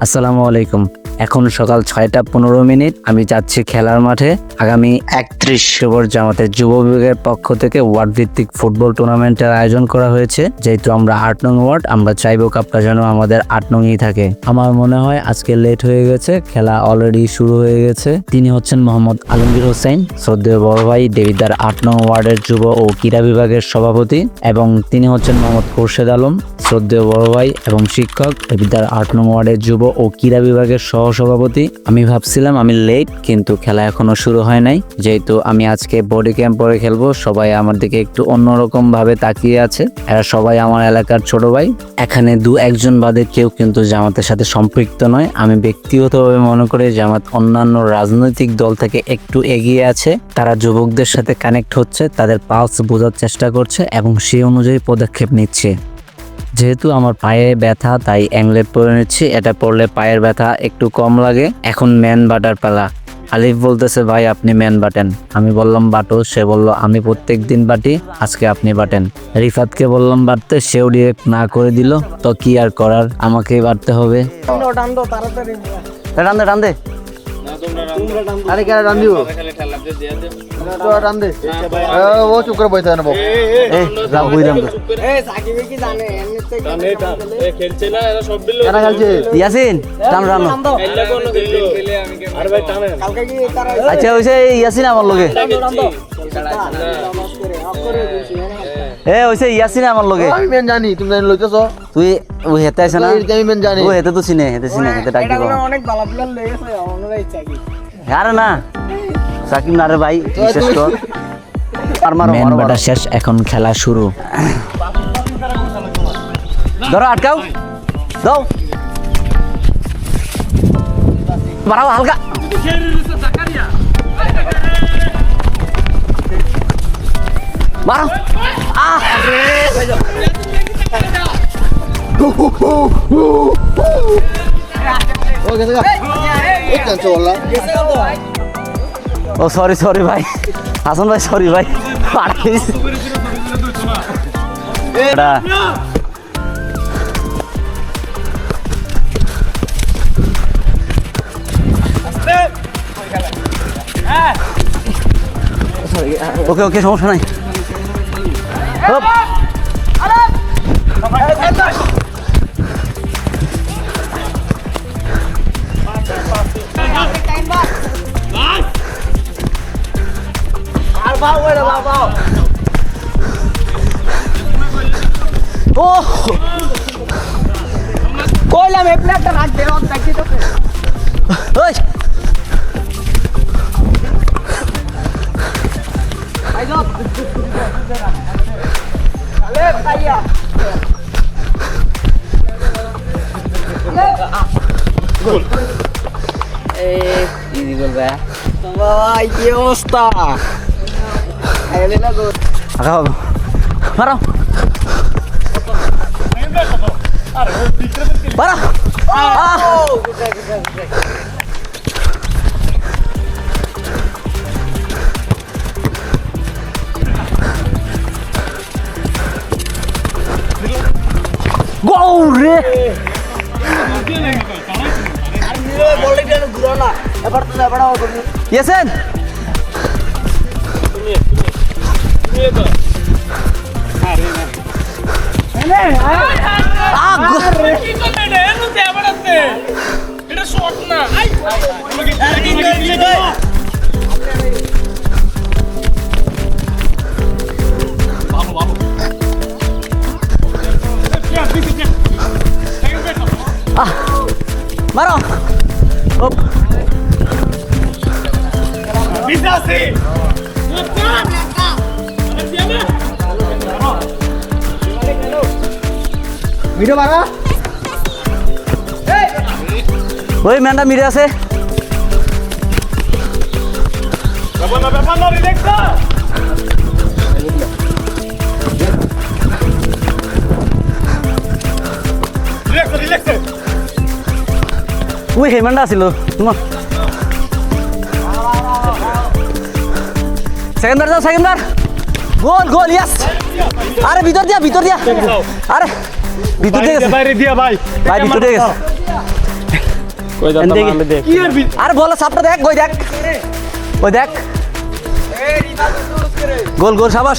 আসসালামু আলাইকুম। এখন সকাল 6:15 আমি যাচ্ছি খেলার মাঠে। আগামী 31 অক্টোবর জামাতের যুব বিভাগের পক্ষ থেকে ওয়ার্ড ভিত্তিক ফুটবল টুর্নামেন্টের আয়োজন করা হয়েছে। যেহেতু আমরা 8 নং ওয়ার্ড, আমরা চাইবো কাপটা যেন আমাদের 8 নংই থাকে। আমার মনে হয় আজকে লেট হয়ে গেছে, খেলা অলরেডি শুরু হয়ে গেছে। তিনি হচ্ছেন মোহাম্মদ আলমগীর হোসেন, শ্রদ্ধেয় বড় ভাই, দেবিদ্বার 8 নং ওয়ার্ডের যুব ও ক্রীড়া বিভাগের সভাপতি, এবং তিনি হচ্ছেন মোহাম্মদ খোরশেদ আলম, শ্রদ্ধেয় বড় ভাই এবং শিক্ষক, দেবিদ্বার 8 নং ওয়ার্ডের যুব ও ক্রীড়া বিভাগের সহসভাপতি। আমি ভাবছিলাম আমি লেট, কিন্তু খেলা এখনো শুরু হয় নাই। যেহেতু আমি আজকে বডি ক্যাম্প পরে খেলবো, সবাই আমার দিকে একটু অন্যরকম ভাবে তাকিয়ে আছে। এরা সবাই আমার এলাকার ছোট ভাই। এখানে 2-1 বাদে কেউ কিন্তু জামাতের সাথে সম্পৃক্ত নয়। আমি ব্যক্তিগতভাবে মনে করি জামাত অন্যান্য রাজনৈতিক দল থেকে একটু এগিয়ে আছে। তারা যুবকদের সাথে কানেক্ট হচ্ছে, তাদের পালস বোঝার চেষ্টা করছে এবং সেই অনুযায়ী পদক্ষেপ নিচ্ছে। যেহেতু আমার পায়ে ব্যথা, তাই অ্যাংলেট পরে নিচ্ছি। এটা পরলে পায়ের ব্যথা একটু কম লাগে। এখন ম্যান বাটার পালা। আলিফ বলতেছে ভাই আপনি ম্যান বাটেন। আমি বললাম বাটো, সে বলল আমি প্রত্যেক দিন বাটি, আজকে আপনি বাটেন। রিফাতকে বললাম বাটতে, সেও ডিরেক্ট না করে দিল। তো কি আর করার, আমাকেই বাটতে হবে। টান্দে আরে কেন টান দিব? টান দে, ও চুপ করে বইতে না। এই যা বই দাম তো। এই সাকিবে কি জানে এমনিতে খেলছে না, এরা সব বিল কেন খেলছে? ইয়াসিন টান টান এল্লা কোন খেলে আমি কে? আরে ভাই টানে কালকে কি তারা? আচ্ছা ওইছে ইয়াসিন আমার লগে। এ ওইছে ইয়াসিন আমার লগে। আমি মেন জানি, তুমি জানি লইতেছো। তুই ওই হেতে আছে না? আমি মেন জানি। ও হেতে তো চিনে, হেতে ডাক দিব। এটা অনেক ভালো প্লেয়ার লইছে, ওনারা ইচ্ছা কি? আরে না সাকিব না রে ভাই, বিশেষ কর। মেন বাটা শেষ, এখন খেলা শুরু। ধরো, আটকাও দাও, বাড়াও হালকা। বাড়াও। ও সরি ভাই, হাসান ভাই সরি ভাই। ওকে সমস্যা নাই। ও কইলাম এই প্লেটটা রাখ দে, অন দেখি তো। ওই আইজো আলে ভাইয়া গোল। এই গোল ভাই, ভাই কি অবস্থা? আইলে না গোল। আগাও মারো para. Gol re. Yasin. এটা শট না। মারো। ভিডিও বাড়া। ওই ম্যানটা মিরে আছে। ওই হেমানটা আছিল তোমার সেকেন্ডবার যাও, সেকেন্ডবার। গোল গোল, ইয়েস। আরে ভিতর দিয়া, ভিতর দিয়া। আরে ভিতর দিয়ে গেছে। বাইরে দিয়া ভাই। ভাই ভিতর দিয়ে গেছে। কই দাও আমি দেখ। কি আর আরে বল সাপটা দেখ, কই দেখ। ওই দেখ। গোল গোল, শাবাশ।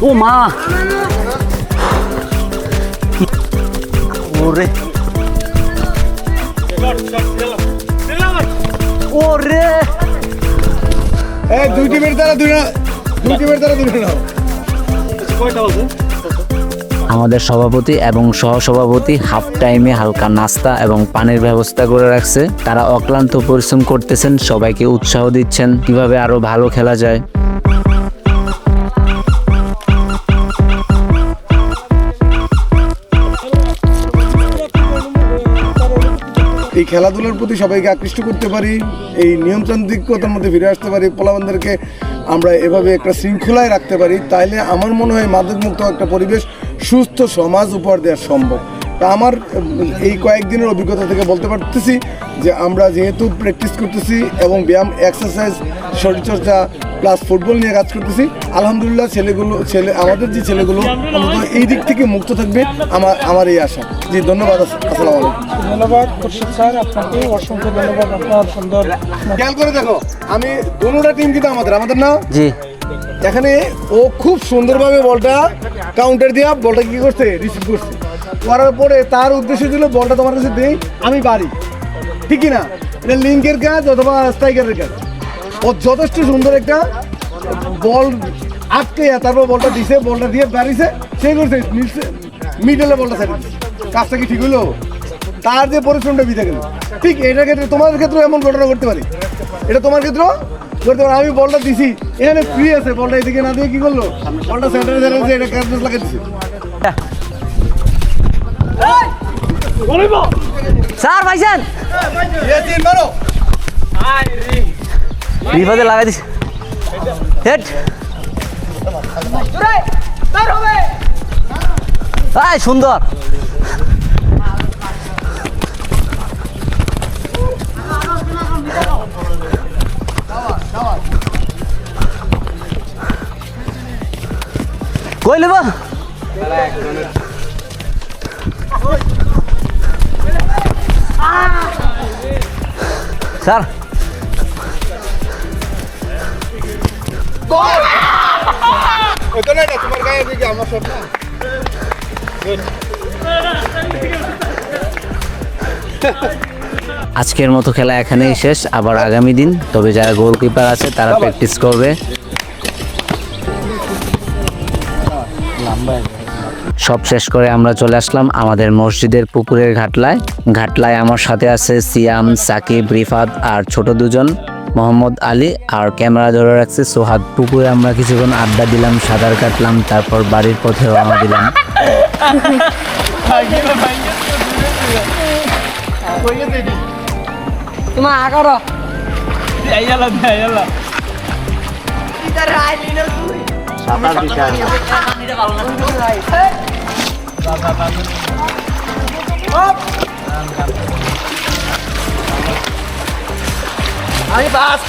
ও মা, ওরে ওরে, এই দুই টিমের দ্বারা দুই না, দুই টিমের দ্বারা দুই না। আমাদের সভাপতি এবং সহসভাপতি হাফ টাইমে হালকা নাস্তা এবং পানির ব্যবস্থা করে রাখছে। তারা অক্লান্ত পরিশ্রম করতেছেন, সবাইকে উৎসাহ দিচ্ছেন কিভাবে আরো ভালো খেলা যায়। এই খেলাধুলার প্রতি সবাইকে আকৃষ্ট করতে পারি, এই নিয়মতান্ত্রিকতার মধ্যে ফিরে আসতে পারি, পোলাবানদেরকে আমরা এভাবে একটা শৃঙ্খলায় রাখতে পারি, তাইলে আমার মনে হয় মাদকমুক্ত একটা পরিবেশ, সুস্থ সমাজ উপহার দেওয়া সম্ভব। তা আমার এই কয়েকদিনের অভিজ্ঞতা থেকে বলতে পারতেছি যে আমরা যেহেতু প্র্যাকটিস করতেছি এবং ব্যায়াম, এক্সারসাইজ, শরীরচর্চা প্লাস ফুটবল নিয়ে কাজ করতেছি, আলহামদুলিল্লাহ আমাদের যে ছেলেগুলো অন্তত এই দিক থেকে মুক্ত থাকবে, আমার এই আশা। জি ধন্যবাদ, আসসালামু আলাইকুম। ধন্যবাদ খুরশিদ স্যার, আপনাকে অসংখ্য ধন্যবাদ। আপনার সুন্দর খেয়াল করে দেখো, আমি দুটোটা টিম কিন্তু আমাদের না। জি, এখানে ও খুব সুন্দরভাবে বলটা কাউন্টার দিয়ে বলটা কি করছে, রিসিভ করছে, করার পরে তার উদ্দেশ্য ছিল বলটা তোমার কাছে দেই, আমি পারি, ঠিকই না? এটা লিঙ্কের কাজ অথবা স্ট্রাইকারের কাজ। ও যথেষ্ট সুন্দর একটা বল আটকে তারপর বলটা দিছে, বলটা দিয়ে বাড়িছে, সে করছে মিডলে বলটা সাইড দিচ্ছে। কাজটা কি ঠিক হলো? তার যে পরিশ্রমটা বিধে গেল। ঠিক এটার ক্ষেত্রে, তোমাদের ক্ষেত্রেও এমন ঘটনা করতে পারি, এটা তোমার ক্ষেত্রেও করতে পারি। আমি বলটা দিছি, এখানে ফ্রি আছে, বলটা এদিকে না দিয়ে কি করলো, বলটা সেন্টারে ধরেছে, এটা ক্যাচ লাগিয়ে দিচ্ছে। স্যার ভাইজান বিপদে লাগাই দিস। হেড সুন্দর। কই নেব স্যার? তোমার গায়ে দিকে আমার সব না। আজকের মতো খেলা এখানেই শেষ, আবার আগামী দিন। তবে যারা গোলকিপার আছে তারা প্র্যাকটিস করবে। সব শেষ করে আমরা চলে আসলাম আমাদের মসজিদের পুকুরের ঘাটলায় আমার সাথে আছে সিয়াম, সাকিব, রিফাত আর ছোট দুজন মোহাম্মদ আলী, আর ক্যামেরা ধরে রাখছে সোহাদ। পুকুরে আমরা কিছুক্ষণ আড্ডা দিলাম, সাঁতার কাটলাম, তারপর বাড়ির পথে রওনা দিলাম। তোমার আগারো আমি বাস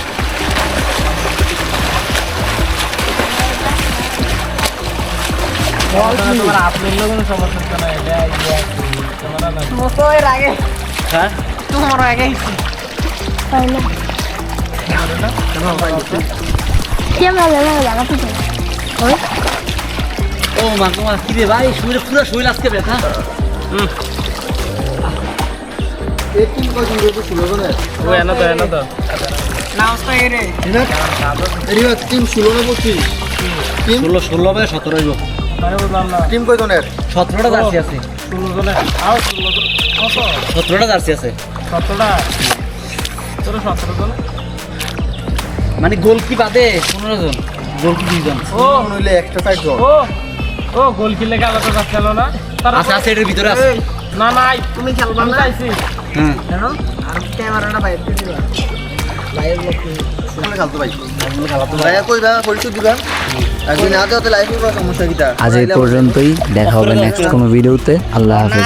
আপনার কোনো সমস্যা নাই, মতো এর আগে হ্যাঁ তোমার আগে ও মা, তোমার কি রে ভাই, শরীরে পুরো শরীর আজকে ব্যথা। ও এনো তো নামটা এরে টিম 16 না 25? 16 বা 17 হইব। মানে বললাম না টিম কয়জনের? 17টা জার্সি আছে, 16 জনে আও 16 জন কত 17টা জার্সি আছে। 17টা তোর 17 জন মানে গোল কি বাদে 15 জন, গোল কি 2 জন। ও নইলে এক্সট্রা সাইড জন। ও গোল কিলে গেল তো যাচ্ছিল না তার আচ্ছা আচ্ছা, এটার ভিতরে আছে। না নাই তুমি খেলবা আমি না চাইছি হ্যাঁ জানো আর ক্যামেরাটা বাইরে দিয়ে দিবা বাইরে লোক খালতো ভাই ভাইয়া কইবা পরিচয় দিবা একদিন আজ হতে লাইভ করবা সমস্যা কিটা আজ এই পর্যন্তই, দেখা হবে নেক্সট কোনো ভিডিওতে। আল্লাহ হাফেজ।